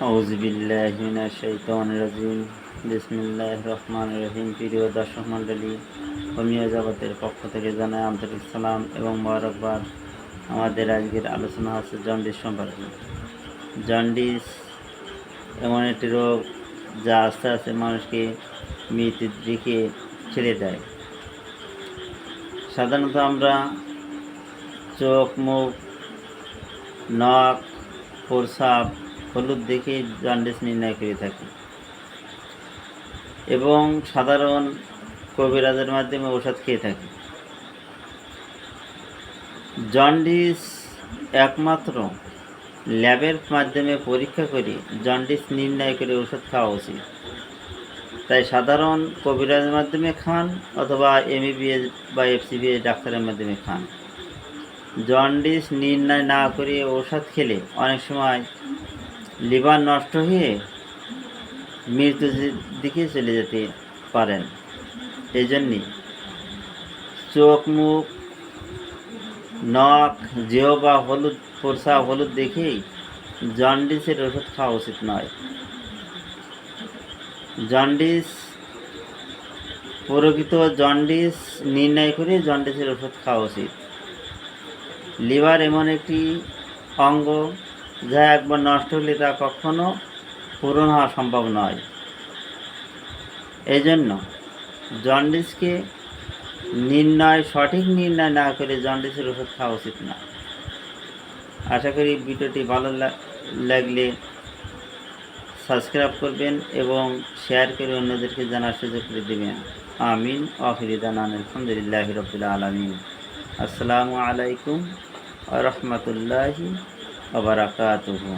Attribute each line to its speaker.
Speaker 1: আউযুবিল্লাহি মিনাশ শাইতানির রাজিম। বিসমিল্লাহির রহমানির রহিম। প্রিয় দর্শক মণ্ডলী, হোমিও জগতের পক্ষ থেকে জানাই আন্তরিক সালাম এবং মোবারকবাদ। আমাদের আজকের আলোচনা হচ্ছে জন্ডিস সম্পর্কে। জন্ডিস এমন একটি রোগ যা আস্তে আস্তে মানুষকে মৃত্যুর দিকে ঠেলে দেয়। সাধারণত আমরা চোখ, মুখ, নাক, প্রস্রাব, হলুদ দেখে জন্ডিস নির্ণয় করে থাকি এবং সাধারণ কবিরাজের মাধ্যমে ওষুধ খেয়ে থাকি। জন্ডিস একমাত্র ল্যাবের মাধ্যমে পরীক্ষা করে জন্ডিস নির্ণয় করে ওষুধ খাওয়া উচিত। তাই সাধারণ কবিরাজের মাধ্যমে খান অথবা এমবিবিএস বা এফসিবিএস ডাক্তারের মাধ্যমে খান। জন্ডিস নির্ণয় না করে ওষুধ খেলে অনেক সময় লিভার নষ্ট হয়ে মৃত্যুর দিকে চলে যেতে পারেন। এই জন্যে চোখ, মুখ, নখ, জিহ্বা, হলুদ, প্রস্রাব, হলুদ দেখেই জন্ডিসের ওষুধ খাওয়া উচিত নয়। জন্ডিস প্রকৃত জন্ডিস নির্ণয় করে জন্ডিসের ওষুধ খাওয়া উচিত। লিভার এমন একটি অঙ্গ যা একবার নষ্ট হলে তা কখনো পূরণ হওয়া সম্ভব নয়। এই জন্য জন্ডিসকে সঠিক নির্ণয় না করে জন্ডিসের ওষুধ খাওয়া উচিত না। আশা করি ভিডিওটি ভালো লাগলে সাবস্ক্রাইব করবেন এবং শেয়ার করে অন্যদেরকে জানার সুযোগ করে দেবেন। আমিন। আখির দাওয়ানা আলহামদুলিল্লাহি রাব্বিল আলামিন। আসসালামু আলাইকুম ওয়া রাহমাতুল্লাহি ওয়া বারাকাতুহু।